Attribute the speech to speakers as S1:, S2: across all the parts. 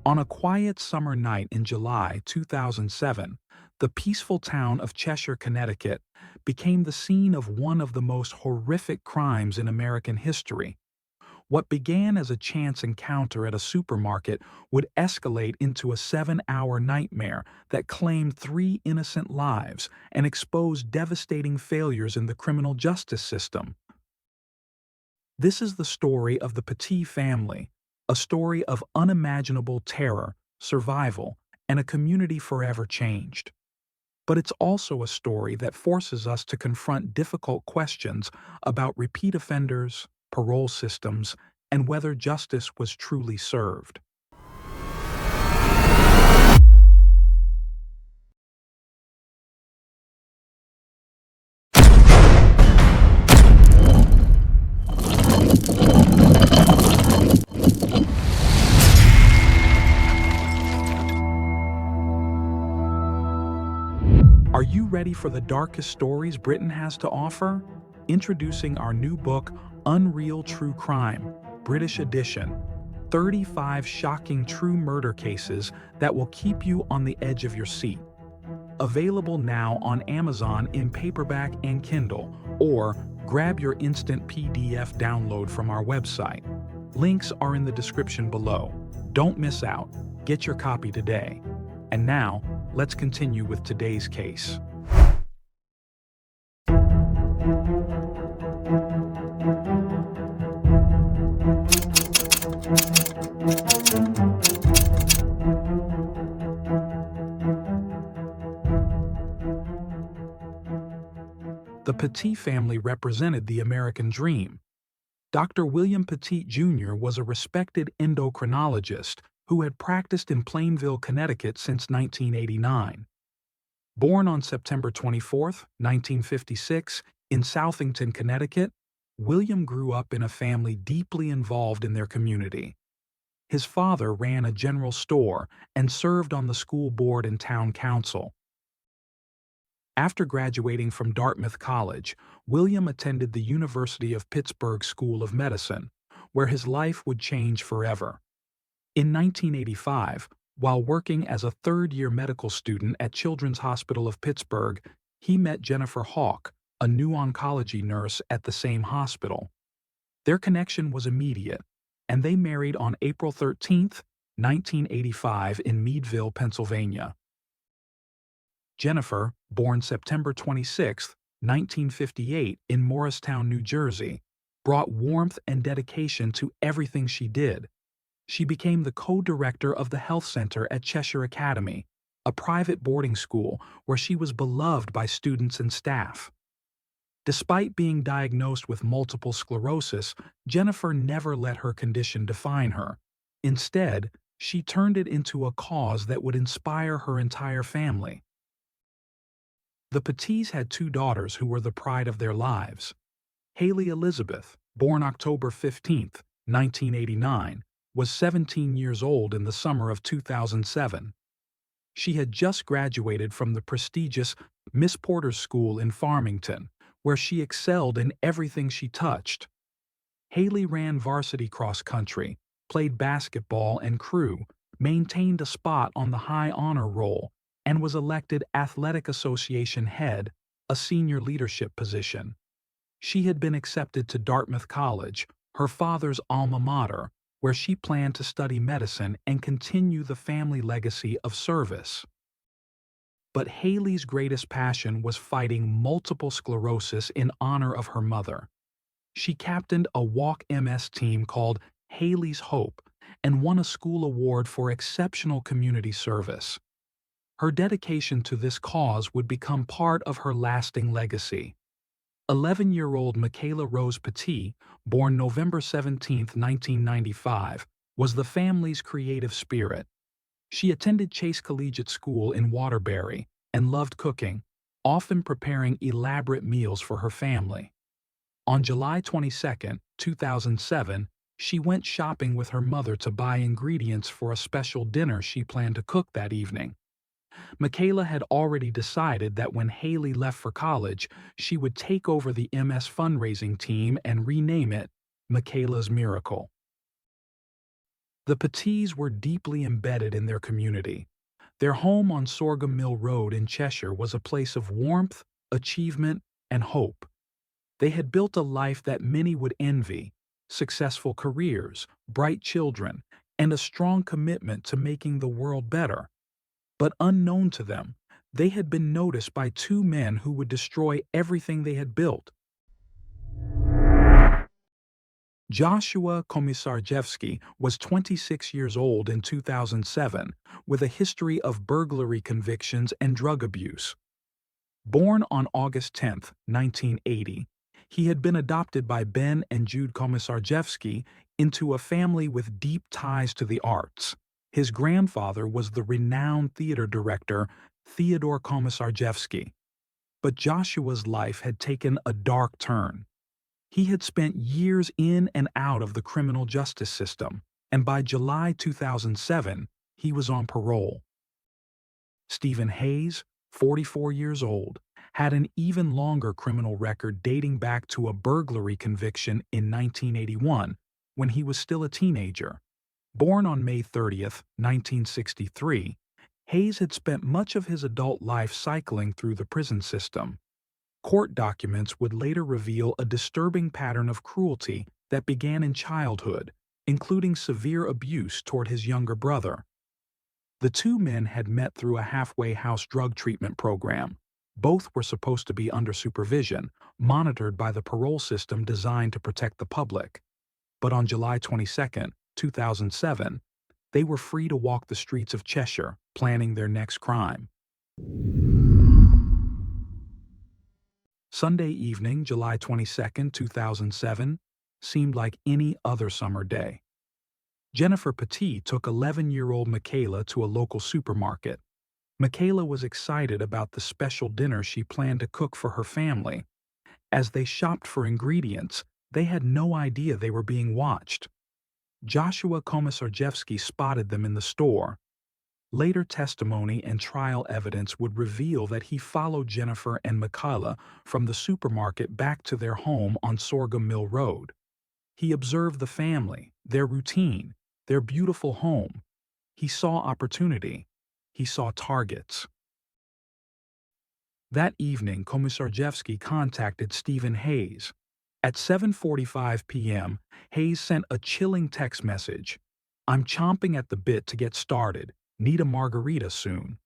S1: On a quiet summer night in July 2007, the peaceful town of Cheshire, Connecticut, became the scene of one of the most horrific crimes in American history. What began as a chance encounter at a supermarket would escalate into a 7-hour nightmare that claimed three innocent lives and exposed devastating failures in the criminal justice system. This is the story of the Petit family, a story of unimaginable terror, survival, and a community forever changed. But it's also a story that forces us to confront difficult questions about repeat offenders, parole systems, and whether justice was truly served. Are you ready for the darkest stories Britain has to offer? Introducing our new book, Unreal True Crime, British edition. 35 shocking true murder cases that will keep you on the edge of your seat. Available now on Amazon in paperback and Kindle, or grab your instant PDF download from our website. Links are in the description below. Don't miss out. Get your copy today. And now, let's continue with today's case. The Petit family represented the American dream. Dr. William Petit Jr. was a respected endocrinologist who had practiced in Plainville, Connecticut since 1989. Born on September 24, 1956, in Southington, Connecticut, William grew up in a family deeply involved in their community. His father ran a general store and served on the school board and town council. After graduating from Dartmouth College, William attended the University of Pittsburgh School of Medicine, where his life would change forever. In 1985, while working as a third-year medical student at Children's Hospital of Pittsburgh, he met Jennifer Hawke, a new oncology nurse at the same hospital. Their connection was immediate, and they married on April 13, 1985 in Meadville, Pennsylvania. Jennifer, born September 26, 1958 in Morristown, New Jersey, brought warmth and dedication to everything she did. She became the co-director of the health center at Cheshire Academy, a private boarding school where she was beloved by students and staff. Despite being diagnosed with multiple sclerosis, Jennifer never let her condition define her. Instead, she turned it into a cause that would inspire her entire family. The Petits had two daughters who were the pride of their lives. Hayley Elizabeth, born October 15, 1989, was 17 years old in the summer of 2007. She had just graduated from the prestigious Miss Porter's School in Farmington, where she excelled in everything she touched. Hayley ran varsity cross country, played basketball and crew, maintained a spot on the high honor roll, and was elected Athletic Association head, a senior leadership position. She had been accepted to Dartmouth College, her father's alma mater, where she planned to study medicine and continue the family legacy of service. But Hayley's greatest passion was fighting multiple sclerosis in honor of her mother. She captained a walk MS team called Hayley's Hope and won a school award for exceptional community service. Her dedication to this cause would become part of her lasting legacy. 11-year-old Michaela Rose Petit, born November 17, 1995, was the family's creative spirit. She attended Chase Collegiate School in Waterbury and loved cooking, often preparing elaborate meals for her family. On July 22, 2007, she went shopping with her mother to buy ingredients for a special dinner she planned to cook that evening. Michaela had already decided that when Hayley left for college, she would take over the MS fundraising team and rename it Michaela's Miracle. The Petits were deeply embedded in their community. Their home on Sorghum Mill Road in Cheshire was a place of warmth, achievement, and hope. They had built a life that many would envy: successful careers, bright children, and a strong commitment to making the world better. But unknown to them, they had been noticed by two men who would destroy everything they had built. Joshua Komisarjevsky was 26 years old in 2007, with a history of burglary convictions and drug abuse. Born on August 10, 1980, he had been adopted by Ben and Jude Komisarjevsky into a family with deep ties to the arts. His grandfather was the renowned theater director Theodore Komisarjevsky. But Joshua's life had taken a dark turn. He had spent years in and out of the criminal justice system, and by July 2007, he was on parole. Stephen Hayes, 44 years old, had an even longer criminal record dating back to a burglary conviction in 1981 when he was still a teenager. Born on May 30, 1963, Hayes had spent much of his adult life cycling through the prison system. Court documents would later reveal a disturbing pattern of cruelty that began in childhood, including severe abuse toward his younger brother. The two men had met through a halfway house drug treatment program. Both were supposed to be under supervision, monitored by the parole system designed to protect the public. But on July 22, 2007, they were free to walk the streets of Cheshire, planning their next crime. Sunday evening, July 22, 2007, seemed like any other summer day. Jennifer Hawke-Petit took 11-year-old Michaela to a local supermarket. Michaela was excited about the special dinner she planned to cook for her family. As they shopped for ingredients, they had no idea they were being watched. Joshua Komisarjevsky spotted them in the store. Later testimony and trial evidence would reveal that he followed Jennifer and Michaela from the supermarket back to their home on Sorghum Mill Road. He observed the family, their routine, their beautiful home. He saw opportunity. He saw targets. That evening, Komisarjevsky contacted Stephen Hayes. At 7:45 p.m., Hayes sent a chilling text message. "I'm chomping at the bit to get started. Need a margarita soon."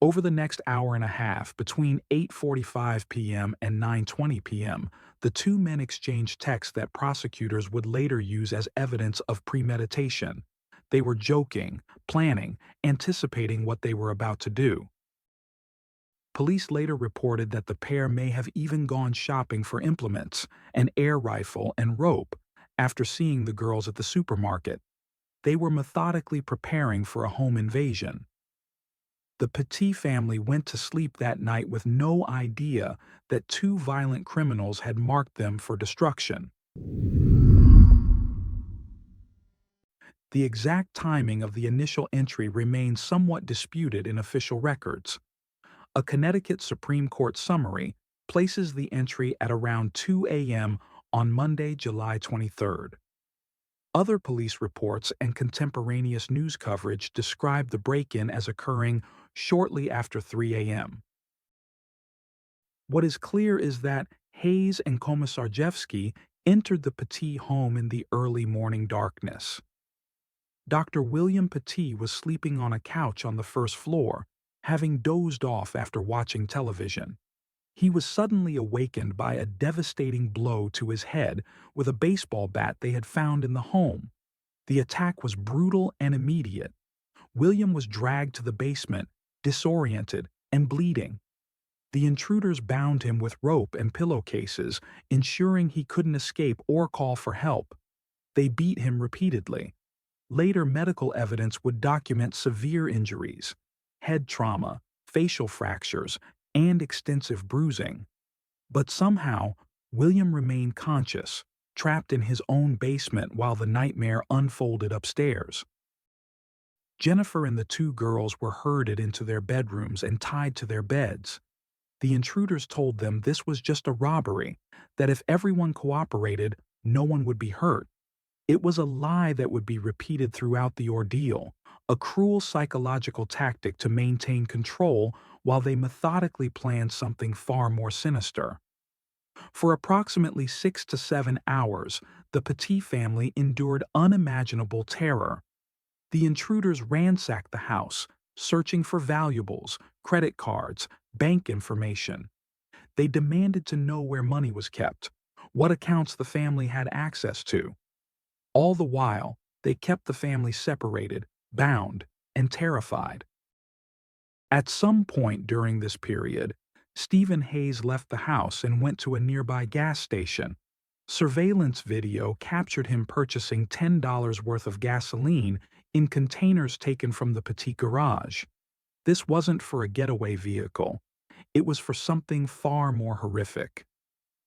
S1: Over the next hour and a half, between 8:45 p.m. and 9:20 p.m., the two men exchanged texts that prosecutors would later use as evidence of premeditation. They were joking, planning, anticipating what they were about to do. Police later reported that the pair may have even gone shopping for implements, an air rifle, and rope after seeing the girls at the supermarket. They were methodically preparing for a home invasion. The Petit family went to sleep that night with no idea that two violent criminals had marked them for destruction. The exact timing of the initial entry remains somewhat disputed in official records. A Connecticut Supreme Court summary places the entry at around 2 a.m. on Monday, July 23rd. Other police reports and contemporaneous news coverage describe the break-in as occurring shortly after 3 a.m. What is clear is that Hayes and Komisarjevsky entered the Petit home in the early morning darkness. Dr. William Petit was sleeping on a couch on the first floor, having dozed off after watching television. He was suddenly awakened by a devastating blow to his head with a baseball bat they had found in the home. The attack was brutal and immediate. William was dragged to the basement, disoriented and bleeding. The intruders bound him with rope and pillowcases, ensuring he couldn't escape or call for help. They beat him repeatedly. Later medical evidence would document severe injuries, head trauma, facial fractures, and extensive bruising. But somehow, William remained conscious, trapped in his own basement while the nightmare unfolded upstairs. Jennifer and the two girls were herded into their bedrooms and tied to their beds. The intruders told them this was just a robbery, that if everyone cooperated, no one would be hurt. It was a lie that would be repeated throughout the ordeal, a cruel psychological tactic to maintain control while they methodically planned something far more sinister. For approximately 6 to 7 hours, the Petit family endured unimaginable terror. The intruders ransacked the house, searching for valuables, credit cards, bank information. They demanded to know where money was kept, what accounts the family had access to. All the while, they kept the family separated, bound, and terrified. At some point during this period, Stephen Hayes left the house and went to a nearby gas station. Surveillance video captured him purchasing $10 worth of gasoline in containers taken from the Petit garage. This wasn't for a getaway vehicle. It was for something far more horrific.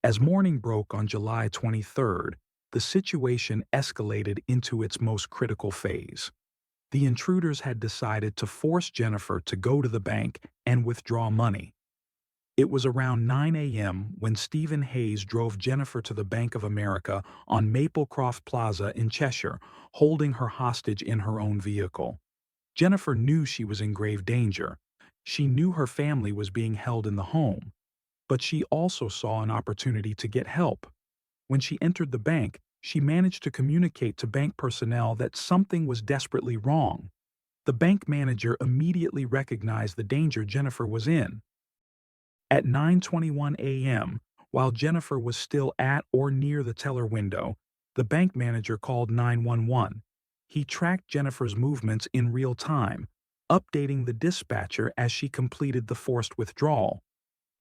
S1: As morning broke on July 23rd, the situation escalated into its most critical phase. The intruders had decided to force Jennifer to go to the bank and withdraw money. It was around 9 a.m. when Stephen Hayes drove Jennifer to the Bank of America on Maplecroft Plaza in Cheshire, holding her hostage in her own vehicle. Jennifer knew she was in grave danger. She knew her family was being held in the home, but she also saw an opportunity to get help. When she entered the bank, she managed to communicate to bank personnel that something was desperately wrong. The bank manager immediately recognized the danger Jennifer was in. At 9:21 a.m., while Jennifer was still at or near the teller window, the bank manager called 911. He tracked Jennifer's movements in real time, updating the dispatcher as she completed the forced withdrawal.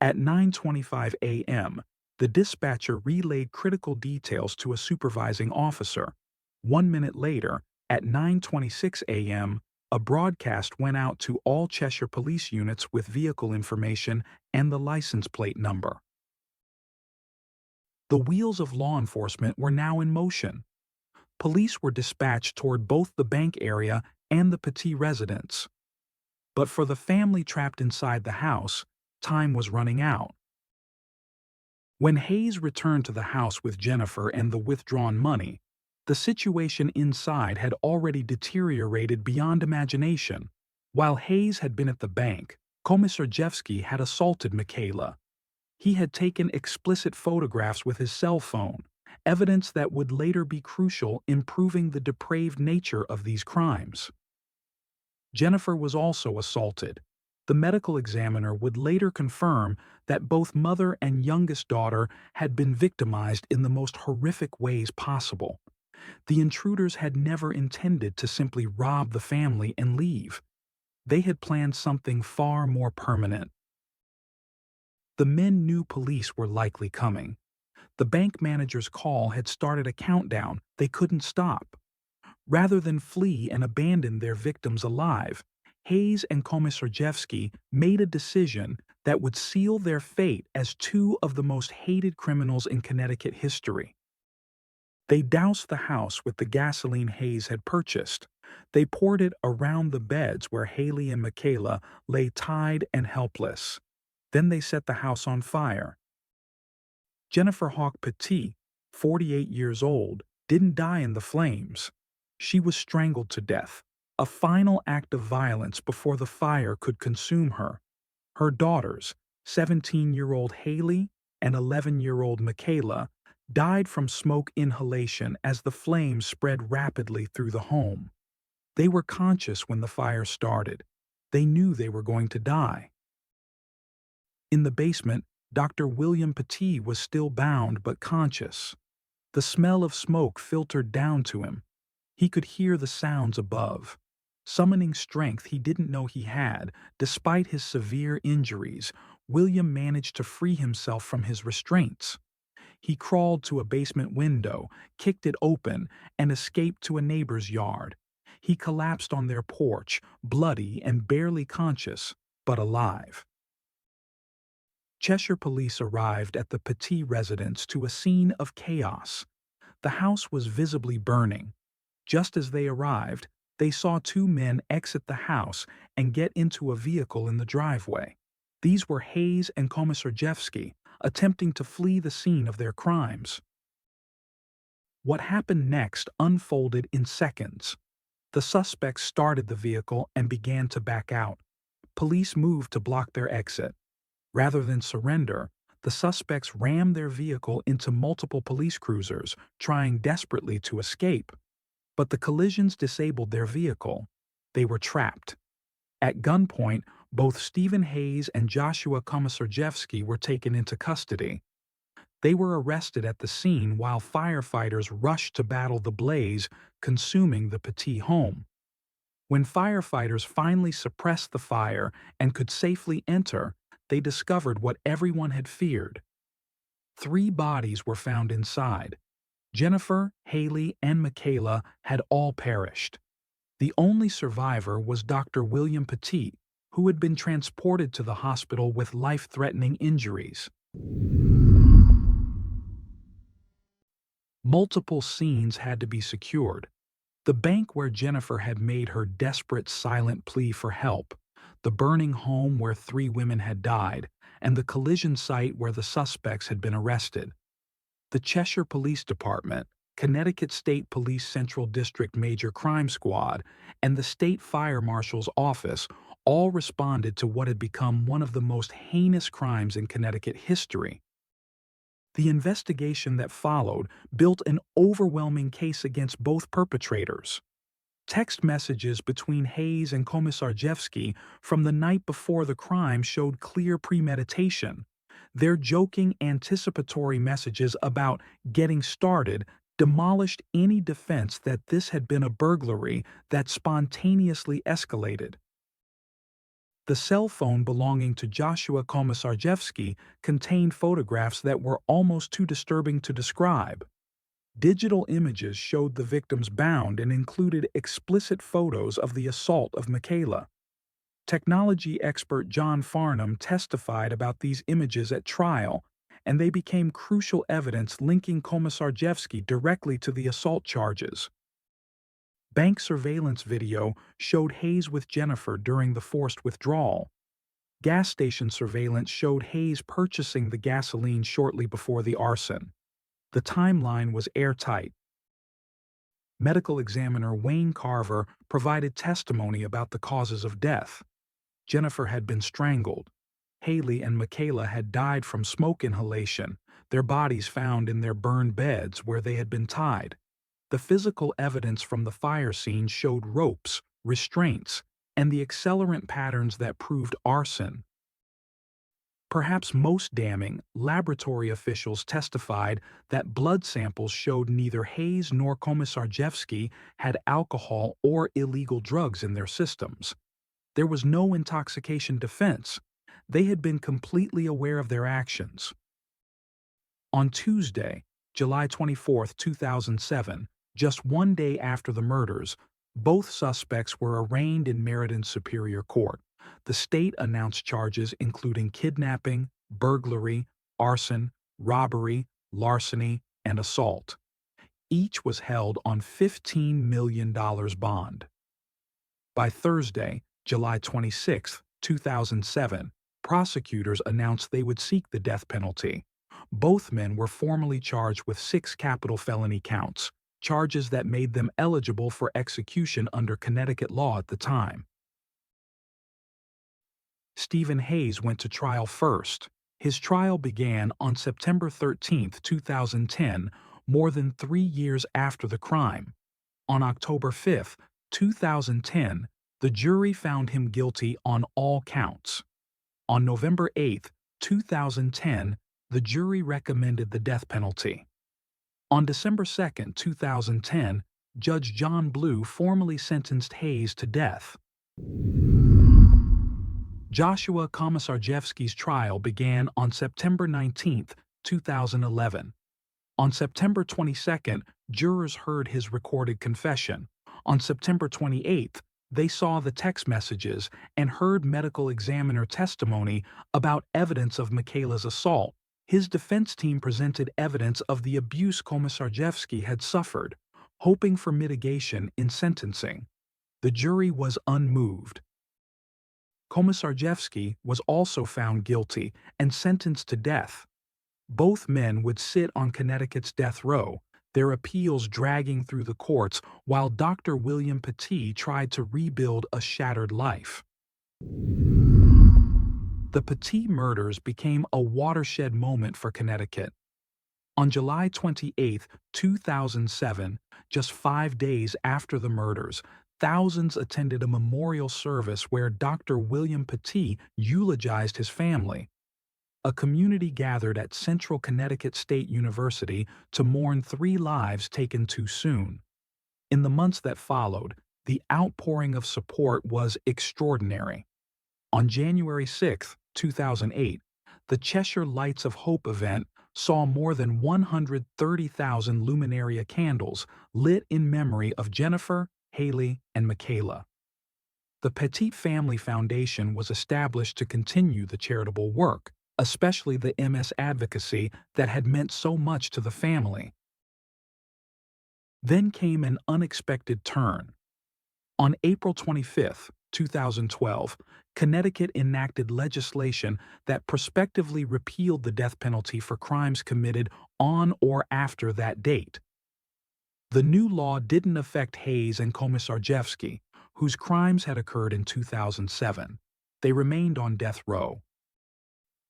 S1: At 9:25 a.m., the dispatcher relayed critical details to a supervising officer. 1 minute later, at 9:26 a.m., a broadcast went out to all Cheshire police units with vehicle information and the license plate number. The wheels of law enforcement were now in motion. Police were dispatched toward both the bank area and the Petit residence. But for the family trapped inside the house, time was running out. When Hayes returned to the house with Jennifer and the withdrawn money, the situation inside had already deteriorated beyond imagination. While Hayes had been at the bank, Komisarjevsky had assaulted Michaela. He had taken explicit photographs with his cell phone, evidence that would later be crucial in proving the depraved nature of these crimes. Jennifer was also assaulted. The medical examiner would later confirm that both mother and youngest daughter had been victimized in the most horrific ways possible. The intruders had never intended to simply rob the family and leave. They had planned something far more permanent. The men knew police were likely coming. The bank manager's call had started a countdown they couldn't stop. Rather than flee and abandon their victims alive, Hayes and Komisarjevsky made a decision that would seal their fate as two of the most hated criminals in Connecticut history. They doused the house with the gasoline Hayes had purchased. They poured it around the beds where Hayley and Michaela lay tied and helpless. Then they set the house on fire. Jennifer Hawke-Petit, 48 years old, didn't die in the flames. She was strangled to death, a final act of violence before the fire could consume her. Her daughters, 17-year-old Hayley and 11-year-old Michaela, died from smoke inhalation as the flames spread rapidly through the home. They were conscious when the fire started. They knew they were going to die. In the basement, Dr. William Petit was still bound but conscious. The smell of smoke filtered down to him. He could hear the sounds above. Summoning strength he didn't know he had, despite his severe injuries, William managed to free himself from his restraints. He crawled to a basement window, kicked it open, and escaped to a neighbor's yard. He collapsed on their porch, bloody and barely conscious, but alive. Cheshire police arrived at the Petit residence to a scene of chaos. The house was visibly burning. Just as they arrived, they saw two men exit the house and get into a vehicle in the driveway. These were Hayes and Komisarjevsky, attempting to flee the scene of their crimes. What happened next unfolded in seconds. The suspects started the vehicle and began to back out. Police moved to block their exit. Rather than surrender, the suspects rammed their vehicle into multiple police cruisers, trying desperately to escape. But the collisions disabled their vehicle. They were trapped. At gunpoint, both Stephen Hayes and Joshua Komisarjevsky were taken into custody. They were arrested at the scene while firefighters rushed to battle the blaze, consuming the Petit home. When firefighters finally suppressed the fire and could safely enter, they discovered what everyone had feared. 3 bodies were found inside. Jennifer, Hayley, and Michaela had all perished. The only survivor was Dr. William Petit, who had been transported to the hospital with life-threatening injuries. Multiple scenes had to be secured. The bank where Jennifer had made her desperate silent plea for help, the burning home where 3 women had died, and the collision site where the suspects had been arrested. The Cheshire Police Department, Connecticut State Police Central District Major Crime Squad, and the State Fire Marshal's Office all responded to what had become one of the most heinous crimes in Connecticut history. The investigation that followed built an overwhelming case against both perpetrators. Text messages between Hayes and Komisarjevsky from the night before the crime showed clear premeditation. Their joking, anticipatory messages about getting started demolished any defense that this had been a burglary that spontaneously escalated. The cell phone belonging to Joshua Komisarjevsky contained photographs that were almost too disturbing to describe. Digital images showed the victims bound and included explicit photos of the assault of Michaela. Technology expert John Farnham testified about these images at trial, and they became crucial evidence linking Komisarjevsky directly to the assault charges. Bank surveillance video showed Hayes with Jennifer during the forced withdrawal. Gas station surveillance showed Hayes purchasing the gasoline shortly before the arson. The timeline was airtight. Medical examiner Wayne Carver provided testimony about the causes of death. Jennifer had been strangled. Hayley and Michaela had died from smoke inhalation, their bodies found in their burned beds where they had been tied. The physical evidence from the fire scene showed ropes, restraints, and the accelerant patterns that proved arson. Perhaps most damning, laboratory officials testified that blood samples showed neither Hayes nor Komisarjevsky had alcohol or illegal drugs in their systems. There was no intoxication defense. They had been completely aware of their actions. On Tuesday, July 24, 2007, just 1 day after the murders, both suspects were arraigned in Meriden Superior Court. The state announced charges including kidnapping, burglary, arson, robbery, larceny, and assault. Each was held on $15 million bond. By Thursday, July 26, 2007, prosecutors announced they would seek the death penalty. Both men were formally charged with 6 capital felony counts, charges that made them eligible for execution under Connecticut law at the time. Stephen Hayes went to trial first. His trial began on September 13, 2010, more than 3 years after the crime. On October 5, 2010, the jury found him guilty on all counts. On November 8, 2010, the jury recommended the death penalty. On December 2, 2010, Judge John Blue formally sentenced Hayes to death. Joshua Komisarjevsky's trial began on September 19, 2011. On September 22, jurors heard his recorded confession. On September 28, they saw the text messages and heard medical examiner testimony about evidence of Michaela's assault. His defense team presented evidence of the abuse Komisarjevsky had suffered, hoping for mitigation in sentencing. The jury was unmoved. Komisarjevsky was also found guilty and sentenced to death. Both men would sit on Connecticut's death row, their appeals dragging through the courts while Dr. William Petit tried to rebuild a shattered life. The Petit murders became a watershed moment for Connecticut. On July 28, 2007, just 5 days after the murders, thousands attended a memorial service where Dr. William Petit eulogized his family. A community gathered at Central Connecticut State University to mourn 3 lives taken too soon. In the months that followed, the outpouring of support was extraordinary. On January 6, 2008, the Cheshire Lights of Hope event saw more than 130,000 luminaria candles lit in memory of Jennifer, Hayley, and Michaela. The Petit Family Foundation was established to continue the charitable work, especially the MS advocacy that had meant so much to the family. Then came an unexpected turn. On April 25, 2012, Connecticut enacted legislation that prospectively repealed the death penalty for crimes committed on or after that date. The new law didn't affect Hayes and Komisarjevsky, whose crimes had occurred in 2007. They remained on death row.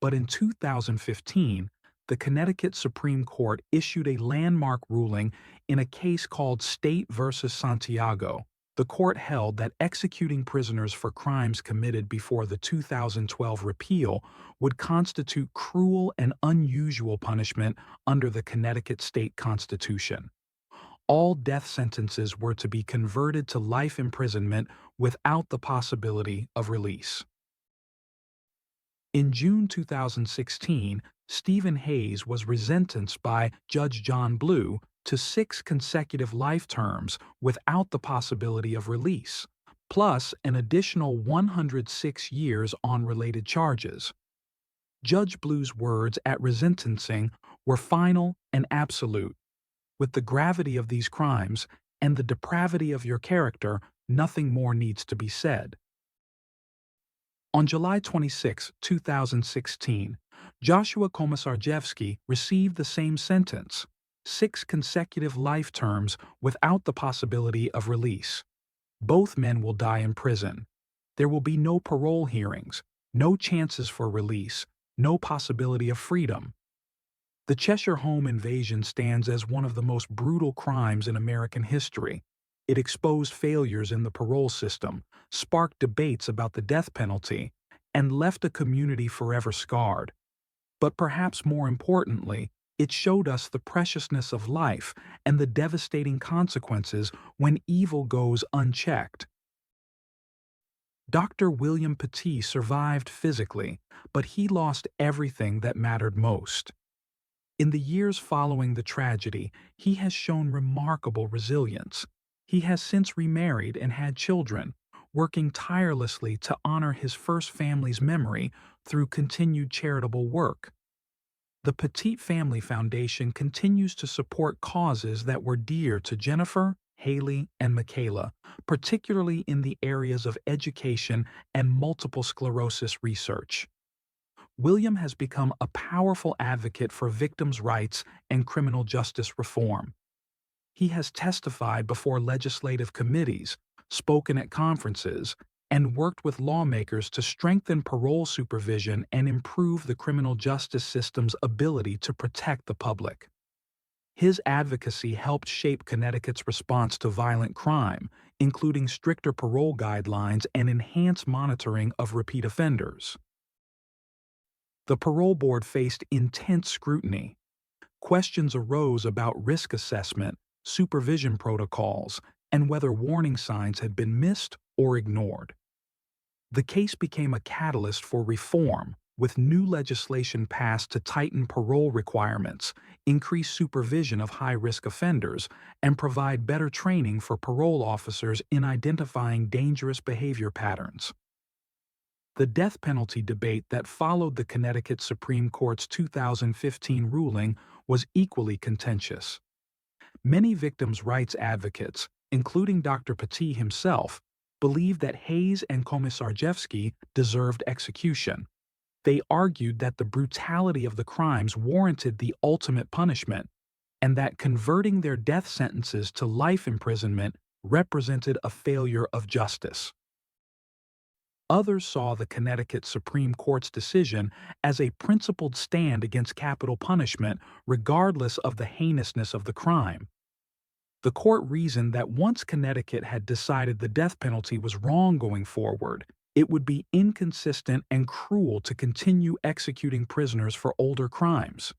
S1: But in 2015, the Connecticut Supreme Court issued a landmark ruling in a case called State v. Santiago. The court held that executing prisoners for crimes committed before the 2012 repeal would constitute cruel and unusual punishment under the Connecticut State Constitution. All death sentences were to be converted to life imprisonment without the possibility of release. In June 2016, Stephen Hayes was resentenced by Judge John Blue to 6 consecutive life terms without the possibility of release, plus an additional 106 years on related charges. Judge Blue's words at resentencing were final and absolute. With the gravity of these crimes and the depravity of your character, nothing more needs to be said. On July 26, 2016, Joshua Komisarjevsky received the same sentence, 6 consecutive life terms without the possibility of release. Both men will die in prison. There will be no parole hearings, no chances for release, no possibility of freedom. The Cheshire home invasion stands as one of the most brutal crimes in American history. It exposed failures in the parole system, sparked debates about the death penalty, and left a community forever scarred. But perhaps more importantly, it showed us the preciousness of life and the devastating consequences when evil goes unchecked. Dr. William Petit survived physically, but he lost everything that mattered most. In the years following the tragedy, he has shown remarkable resilience. He has since remarried and had children, working tirelessly to honor his first family's memory through continued charitable work. The Petit Family Foundation continues to support causes that were dear to Jennifer, Hayley, and Michaela, particularly in the areas of education and multiple sclerosis research. William has become a powerful advocate for victims' rights and criminal justice reform. He has testified before legislative committees, spoken at conferences, and worked with lawmakers to strengthen parole supervision and improve the criminal justice system's ability to protect the public. His advocacy helped shape Connecticut's response to violent crime, including stricter parole guidelines and enhanced monitoring of repeat offenders. The parole board faced intense scrutiny. Questions arose about risk assessment, supervision protocols, and whether warning signs had been missed or ignored. The case became a catalyst for reform, with new legislation passed to tighten parole requirements, increase supervision of high-risk offenders, and provide better training for parole officers in identifying dangerous behavior patterns. The death penalty debate that followed the Connecticut Supreme Court's 2015 ruling was equally contentious. Many victims' rights advocates, including Dr. Petit himself, believed that Hayes and Komisarjevsky deserved execution. They argued that the brutality of the crimes warranted the ultimate punishment, and that converting their death sentences to life imprisonment represented a failure of justice. Others saw the Connecticut Supreme Court's decision as a principled stand against capital punishment regardless of the heinousness of the crime. The court reasoned that once Connecticut had decided the death penalty was wrong going forward, it would be inconsistent and cruel to continue executing prisoners for older crimes.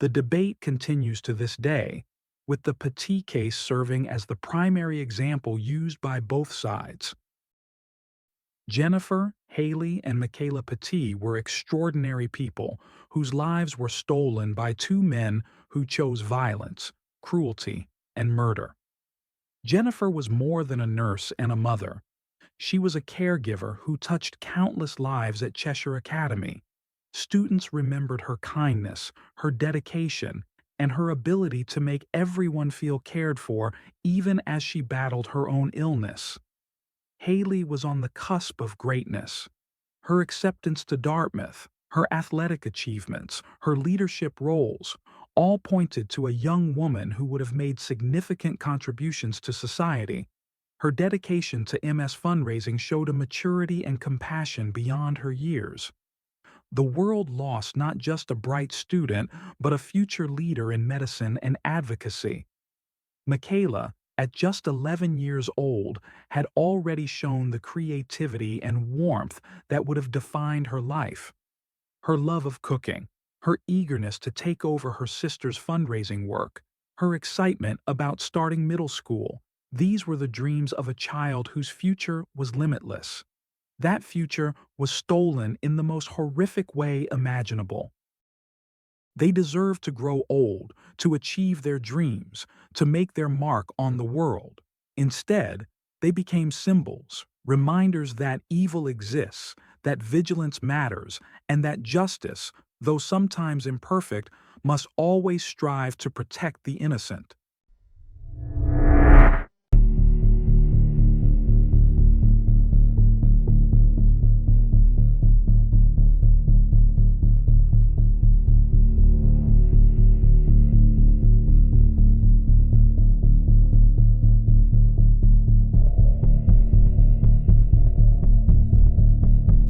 S1: The debate continues to this day, with the Petit case serving as the primary example used by both sides. Jennifer, Hayley, and Michaela Petit were extraordinary people whose lives were stolen by two men who chose violence, cruelty, and murder. Jennifer was more than a nurse and a mother. She was a caregiver who touched countless lives at Cheshire Academy. Students remembered her kindness, her dedication, and her ability to make everyone feel cared for even as she battled her own illness. Hayley was on the cusp of greatness. Her acceptance to Dartmouth, her athletic achievements, her leadership roles, all pointed to a young woman who would have made significant contributions to society. Her dedication to MS fundraising showed a maturity and compassion beyond her years. The world lost not just a bright student, but a future leader in medicine and advocacy. Michaela, at just 11 years old, had already shown the creativity and warmth that would have defined her life. Her love of cooking, her eagerness to take over her sister's fundraising work, her excitement about starting middle school, these were the dreams of a child whose future was limitless. That future was stolen in the most horrific way imaginable. They deserved to grow old, to achieve their dreams, to make their mark on the world. Instead, they became symbols, reminders that evil exists, that vigilance matters, and that justice, though sometimes imperfect, must always strive to protect the innocent.